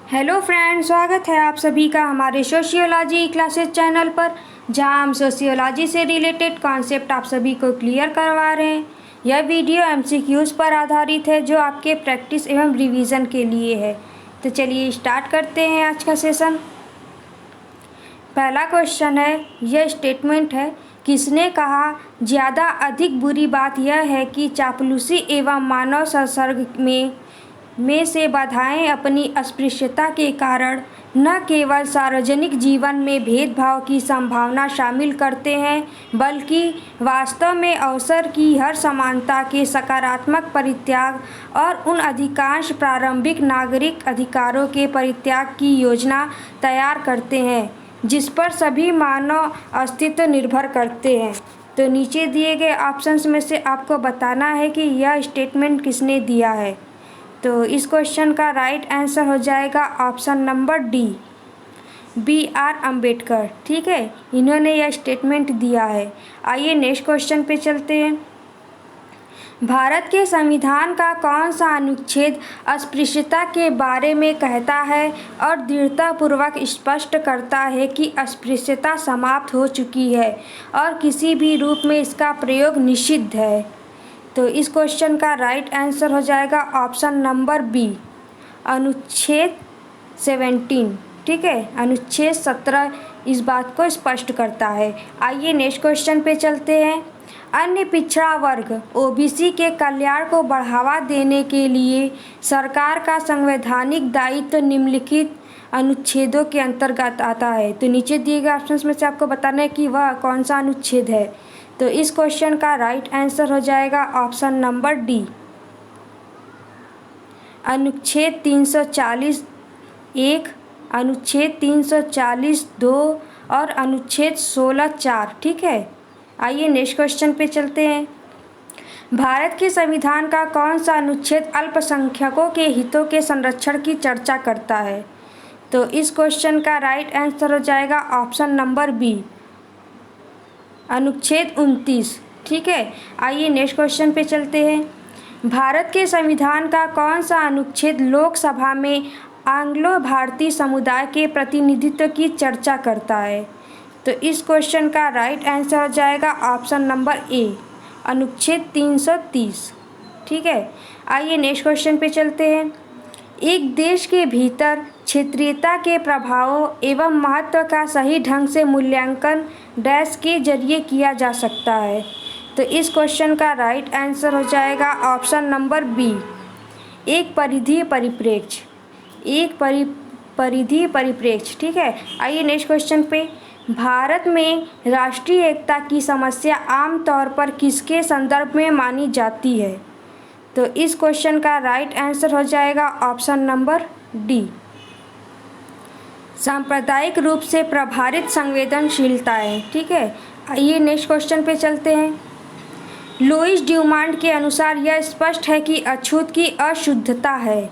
Hello friends, स्वागत है आप सभी का हमारे सोशियोलॉजी क्लासेस चैनल पर, जहां हम सोशियोलॉजी से रिलेटेड कॉन्सेप्ट आप सभी को क्लियर करवा रहे हैं। यह वीडियो एमसीक्यूज़ पर आधारित है जो आपके प्रैक्टिस एवं रिवीजन के लिए है। तो चलिए स्टार्ट करते हैं आज का सेशन। पहला क्वेश्चन है, यह स्टेटमेंट है, किसने कहा ज़्यादा अधिक बुरी बात यह है कि चापलूसी एवं मानव संसर्ग में से बाधाएं अपनी अस्पृश्यता के कारण न केवल सार्वजनिक जीवन में भेदभाव की संभावना शामिल करते हैं, बल्कि वास्तव में अवसर की हर समानता के सकारात्मक परित्याग और उन अधिकांश प्रारंभिक नागरिक अधिकारों के परित्याग की योजना तैयार करते हैं जिस पर सभी मानव अस्तित्व निर्भर करते हैं। तो नीचे दिए गए ऑप्शंस में से आपको बताना है कि यह स्टेटमेंट किसने दिया है। तो इस क्वेश्चन का राइट आंसर हो जाएगा option number D, B.R. Ambedkar. ठीक है, इन्होंने यह स्टेटमेंट दिया है। आइए नेक्स्ट क्वेश्चन पे चलते हैं। भारत के संविधान का कौन सा अनुच्छेद अस्पृश्यता के बारे में कहता है और दृढ़तापूर्वक स्पष्ट करता है कि अस्पृश्यता समाप्त हो चुकी है और किसी भी रूप में इसका प्रयोग निषिद्ध है? तो इस क्वेश्चन का राइट आंसर हो जाएगा ऑप्शन नंबर बी, अनुच्छेद 17। ठीक है, अनुच्छेद 17 इस बात को स्पष्ट करता है। आइए नेक्स्ट क्वेश्चन पे चलते हैं। अन्य पिछड़ा वर्ग ओबीसी के कल्याण को बढ़ावा देने के लिए सरकार का संवैधानिक दायित्व निम्नलिखित अनुच्छेदों के अंतर्गत आता है। तो नीचे दिए गए ऑप्शंस में से आपको बताना है कि वह कौन सा अनुच्छेद है। तो इस क्वेश्चन का राइट आंसर हो जाएगा ऑप्शन नंबर डी, अनुच्छेद 340(1), अनुच्छेद 340(2) और अनुच्छेद 16(4). ठीक है, आइए नेक्स्ट क्वेश्चन पे चलते हैं। भारत के संविधान का कौन सा अनुच्छेद अल्पसंख्यकों के हितों के संरक्षण की चर्चा करता है? तो इस क्वेश्चन का राइट आंसर हो जाएगा ऑप्शन नंबर बी, अनुच्छेद 29। ठीक है, आइए नेक्स्ट क्वेश्चन पे चलते हैं। भारत के संविधान का कौन सा अनुच्छेद लोकसभा में एंग्लो भारतीय समुदाय के प्रतिनिधित्व की चर्चा करता है? तो इस क्वेश्चन का राइट आंसर हो जाएगा ऑप्शन नंबर ए, अनुच्छेद 330। ठीक है, आइए नेक्स्ट क्वेश्चन पे चलते हैं। एक देश के भीतर क्षेत्रीयता के प्रभावों एवं महत्व का सही ढंग से मूल्यांकन डैश के जरिए किया जा सकता है? तो इस क्वेश्चन का राइट आंसर हो जाएगा ऑप्शन नंबर बी, एक परिधीय परिप्रेक्ष्य, एक परिधीय परिप्रेक्ष्य। ठीक है, आइए नेक्स्ट क्वेश्चन पे। भारत में राष्ट्रीय एकता की समस्या आमतौर पर किसके संदर्भ में मानी जाती है? तो इस क्वेश्चन का राइट आंसर हो जाएगा ऑप्शन नंबर डी, सांप्रदायिक रूप से प्रभावित संवेदनशीलताएं। ठीक है, आइए नेक्स्ट क्वेश्चन पे चलते हैं। लुईस ड्यूमांट के अनुसार यह स्पष्ट है कि अछूत की अशुद्धता है।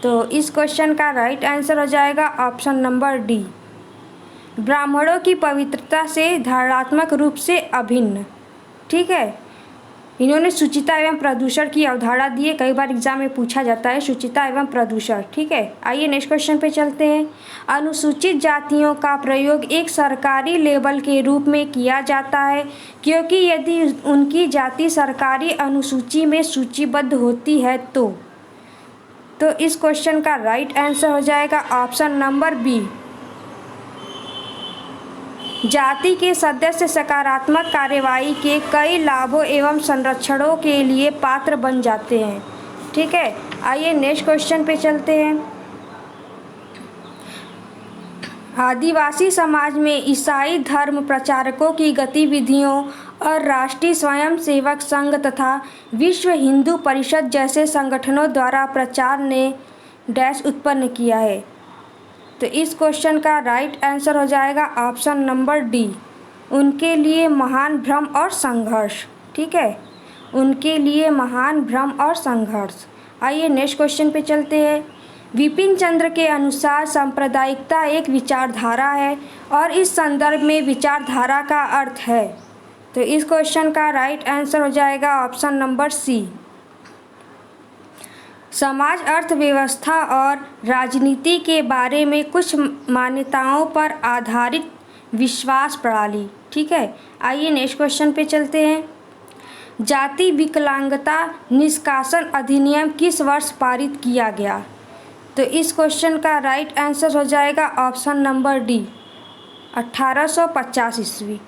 तो इस क्वेश्चन का राइट आंसर हो जाएगा ऑप्शन नंबर डी, ब्राह्मणों की पवित्रता से धारणात्मक रूप से अभिन्न। ठीक है, इन्होंने शुचिता एवं प्रदूषण की अवधारणा दी है। कई बार एग्जाम में पूछा जाता है शुचिता एवं प्रदूषण। ठीक है, आइए नेक्स्ट क्वेश्चन पे चलते हैं। अनुसूचित जातियों का प्रयोग एक सरकारी लेबल के रूप में किया जाता है क्योंकि यदि उनकी जाति सरकारी अनुसूची में सूचीबद्ध होती है तो इस क्वेश्चन का राइट आंसर हो जाएगा ऑप्शन नंबर बी, जाति के सदस्य सकारात्मक कार्यवाही के कई लाभों एवं संरक्षणों के लिए पात्र बन जाते हैं। ठीक है, आइए नेक्स्ट क्वेश्चन पे चलते हैं। आदिवासी समाज में ईसाई धर्म प्रचारकों की गतिविधियों और राष्ट्रीय स्वयंसेवक संघ तथा विश्व हिंदू परिषद जैसे संगठनों द्वारा प्रचार ने डैश उत्पन्न किया है? तो इस क्वेश्चन का राइट आंसर हो जाएगा ऑप्शन नंबर डी, उनके लिए महान भ्रम और संघर्ष। ठीक है, उनके लिए महान भ्रम और संघर्ष। आइए नेक्स्ट क्वेश्चन पे चलते हैं। विपिन चंद्र के अनुसार सांप्रदायिकता एक विचारधारा है और इस संदर्भ में विचारधारा का अर्थ है। तो इस क्वेश्चन का राइट आंसर हो जाएगा ऑप्शन नंबर सी, समाज, अर्थव्यवस्था और राजनीति के बारे में कुछ मान्यताओं पर आधारित विश्वास प्रणाली। ठीक है, आइए नेक्स्ट क्वेश्चन पे चलते हैं। जाति विकलांगता निष्कासन अधिनियम किस वर्ष पारित किया गया? तो इस क्वेश्चन का राइट आंसर हो जाएगा ऑप्शन नंबर डी, 1850 ईस्वी।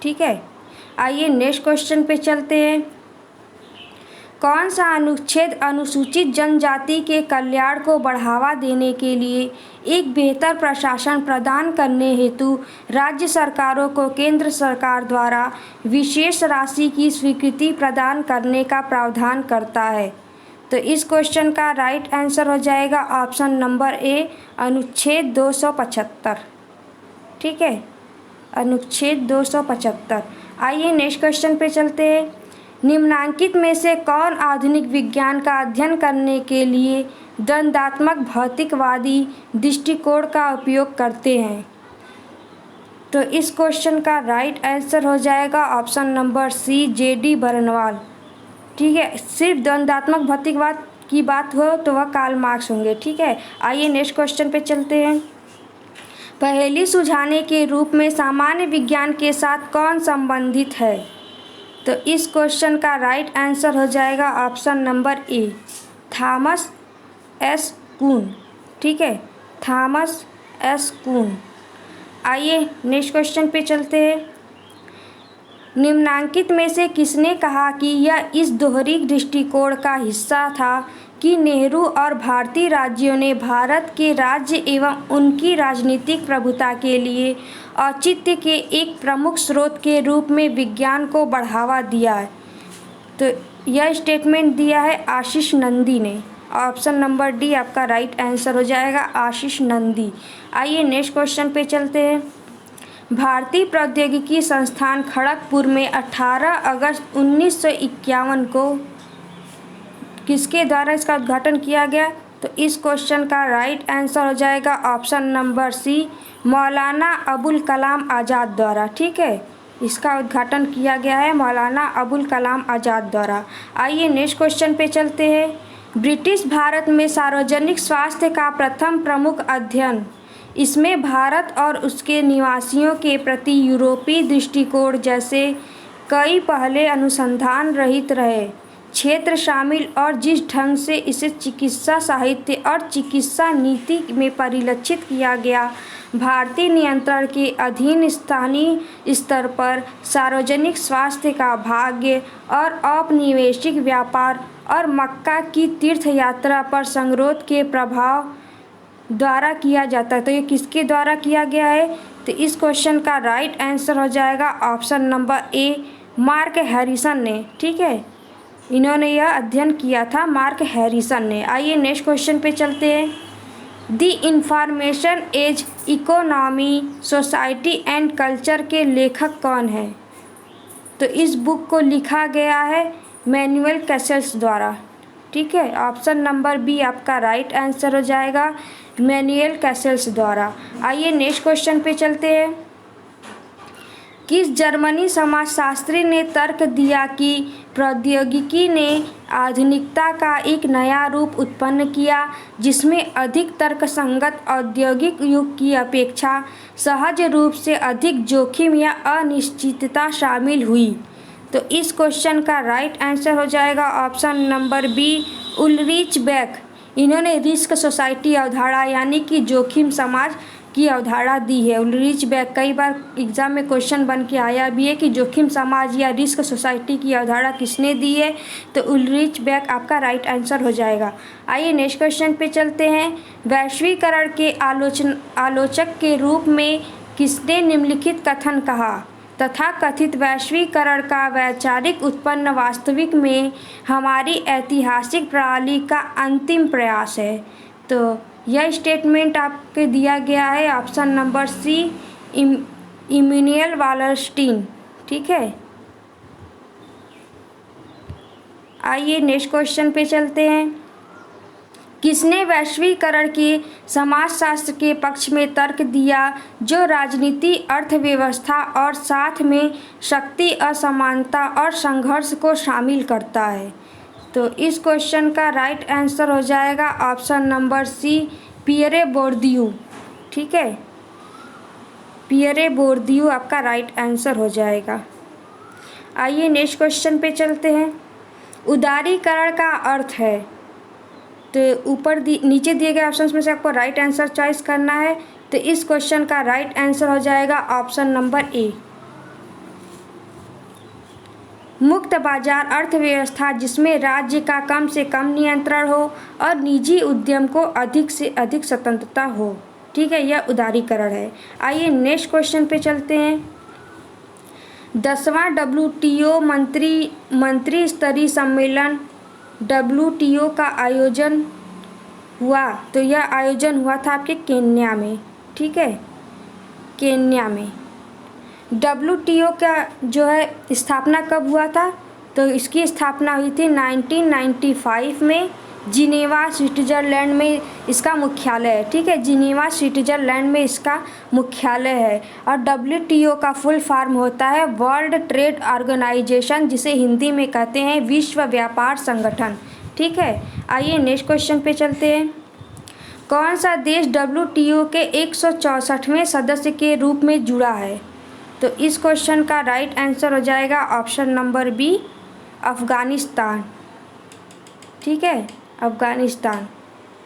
ठीक है, आइए नेक्स्ट क्वेश्चन पे चलते हैं। कौन सा अनुच्छेद अनुसूचित जनजाति के कल्याण को बढ़ावा देने के लिए एक बेहतर प्रशासन प्रदान करने हेतु राज्य सरकारों को केंद्र सरकार द्वारा विशेष राशि की स्वीकृति प्रदान करने का प्रावधान करता है? तो इस क्वेश्चन का राइट आंसर हो जाएगा ऑप्शन नंबर ए, अनुच्छेद 275। ठीक है, अनुच्छेद 275। आइए नेक्स्ट क्वेश्चन पे चलते हैं। निम्नांकित में से कौन आधुनिक विज्ञान का अध्ययन करने के लिए द्वंद्वात्मक भौतिकवादी दृष्टिकोण का उपयोग करते हैं? तो इस क्वेश्चन का राइट आंसर हो जाएगा option number C, J D. Barnwal. ठीक है, सिर्फ द्वंद्वात्मक भौतिकवाद की बात हो तो वह कार्ल मार्क्स होंगे। ठीक है, आइए नेक्स्ट क्वेश्चन पे चलते हैं। पहेली सुलझाने के रूप में सामान्य विज्ञान के साथ कौन संबंधित है? तो इस क्वेश्चन का राइट आंसर हो जाएगा option number A, Thomas S Kuhn. ठीक है, थॉमस एस कून। आइए नेक्स्ट क्वेश्चन पे चलते हैं। निम्नांकित में से किसने कहा कि यह इस दोहरी दृष्टिकोण का हिस्सा था कि नेहरू और भारतीय राज्यों ने भारत के राज्य एवं उनकी राजनीतिक प्रभुता के लिए औचित्य के एक प्रमुख स्रोत के रूप में विज्ञान को बढ़ावा दिया है? तो यह स्टेटमेंट दिया है आशीष नंदी ने। ऑप्शन नंबर डी आपका राइट आंसर हो जाएगा, आशीष नंदी। आइए नेक्स्ट क्वेश्चन पे चलते हैं। भारतीय प्रौद्योगिकी संस्थान खड़गपुर में 18 अगस्त 1951 को किसके द्वारा इसका उद्घाटन किया गया? तो इस क्वेश्चन का राइट आंसर हो जाएगा ऑप्शन नंबर सी, मौलाना अबुल कलाम आज़ाद द्वारा। ठीक है, इसका उद्घाटन किया गया है मौलाना अबुल कलाम आज़ाद द्वारा। आइए नेक्स्ट क्वेश्चन पे चलते हैं। ब्रिटिश भारत में सार्वजनिक स्वास्थ्य का प्रथम प्रमुख अध्ययन, इसमें भारत और उसके निवासियों के प्रति यूरोपीय दृष्टिकोण जैसे कई पहले अनुसंधान रहित रहे क्षेत्र शामिल और जिस ढंग से इसे चिकित्सा साहित्य और चिकित्सा नीति में परिलक्षित किया गया, भारतीय नियंत्रण के अधीन स्थानीय स्तर पर सार्वजनिक स्वास्थ्य का भाग्य और औपनिवेशिक व्यापार और मक्का की तीर्थ यात्रा पर संगरोध के प्रभाव द्वारा किया जाता है। तो ये किसके द्वारा किया गया है? तो इस क्वेश्चन का राइट आंसर हो जाएगा ऑप्शन नंबर ए, मार्क हैरिसन ने। ठीक है, इन्होंने यह अध्ययन किया था, मार्क हैरिसन ने। आइए नेक्स्ट क्वेश्चन पे चलते हैं। The information age economy, society and culture के लेखक कौन है? तो इस बुक को लिखा गया है मैनुअल कैसेल्स द्वारा। ठीक है, ऑप्शन नंबर बी आपका राइट आंसर हो जाएगा, मैनुअल कैसेल्स द्वारा। आइए नेक्स्ट क्वेश्चन पे चलते हैं। किस जर्मनी समाजशास्त्री ने तर्क दिया कि प्रौद्योगिकी ने आधुनिकता का एक नया रूप उत्पन्न किया जिसमें अधिक तर्कसंगत औद्योगिक युग की अपेक्षा सहज रूप से अधिक जोखिम या अनिश्चितता शामिल हुई? तो इस क्वेश्चन का राइट आंसर हो जाएगा option number B, Ulrich Beck. इन्होंने रिस्क सोसाइटी अवधारणा यानी कि जोखिम समाज की अवधारणा दी है। उलरिच बेक, कई बार एग्जाम में क्वेश्चन बन के आया भी है कि जोखिम समाज या रिस्क सोसाइटी की अवधारणा किसने दी है? तो उलरिच बेक आपका राइट आंसर हो जाएगा। आइए नेक्स्ट क्वेश्चन पे चलते हैं। वैश्वीकरण के आलोचक के रूप में किसने निम्नलिखित कथन कहा? तथाकथित वैश्वीकरण का वैचारिक उत्पन्न वास्तविक में हमारी ऐतिहासिक प्रणाली का अंतिम प्रयास है। तो यह स्टेटमेंट आपके दिया गया है ऑप्शन नंबर सी, इमैनुअल वालरस्टीन। ठीक है, आइए नेक्स्ट क्वेश्चन पे चलते हैं। किसने वैश्वीकरण के समाजशास्त्र के पक्ष में तर्क दिया जो राजनीति, अर्थव्यवस्था और साथ में शक्ति असमानता और संघर्ष को शामिल करता है? तो इस क्वेश्चन का राइट आंसर हो जाएगा ऑप्शन नंबर सी, पियरे बोर्दियू। ठीक है, पियरे बोर्दियू आपका राइट आंसर हो जाएगा। आइए नेक्स्ट क्वेश्चन पे चलते हैं। उदारीकरण का अर्थ है, तो नीचे दिए गए ऑप्शंस में से आपको राइट आंसर चॉइस करना है। तो इस क्वेश्चन का राइट आंसर हो जाएगा ऑप्शन नंबर ए, मुक्त बाजार अर्थव्यवस्था जिसमें राज्य का कम से कम नियंत्रण हो और निजी उद्यम को अधिक से अधिक स्वतंत्रता हो। ठीक है, यह उदारीकरण है। आइए नेक्स्ट क्वेश्चन पे चलते हैं। 10वां WTO मंत्री स्तरीय सम्मेलन WTO का आयोजन हुआ, तो यह आयोजन हुआ था आपके केन्या में। ठीक है, केन्या में। WTO का जो है स्थापना कब हुआ था, तो इसकी स्थापना हुई थी 1995 में जिनेवा स्विट्ज़रलैंड में इसका मुख्यालय है। ठीक है, जिनेवा स्विट्ज़रलैंड में इसका मुख्यालय है। और WTO का फुल फॉर्म होता है वर्ल्ड ट्रेड ऑर्गेनाइजेशन, जिसे हिंदी में कहते हैं विश्व व्यापार संगठन। ठीक है, आइए नेक्स्ट क्वेश्चन पे चलते हैं। कौन सा देश WTO के 164वें सदस्य के रूप में जुड़ा है, तो इस क्वेश्चन का राइट आंसर हो जाएगा ऑप्शन नंबर बी, अफ़गानिस्तान। ठीक है, अफ़गानिस्तान।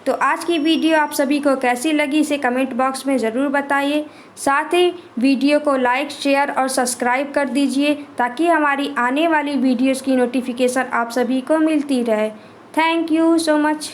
तो आज की वीडियो आप सभी को कैसी लगी इसे कमेंट बॉक्स में ज़रूर बताइए। साथ ही वीडियो को लाइक, शेयर और सब्सक्राइब कर दीजिए ताकि हमारी आने वाली वीडियोज़ की नोटिफिकेशन आप सभी को मिलती रहे। Thank you so much.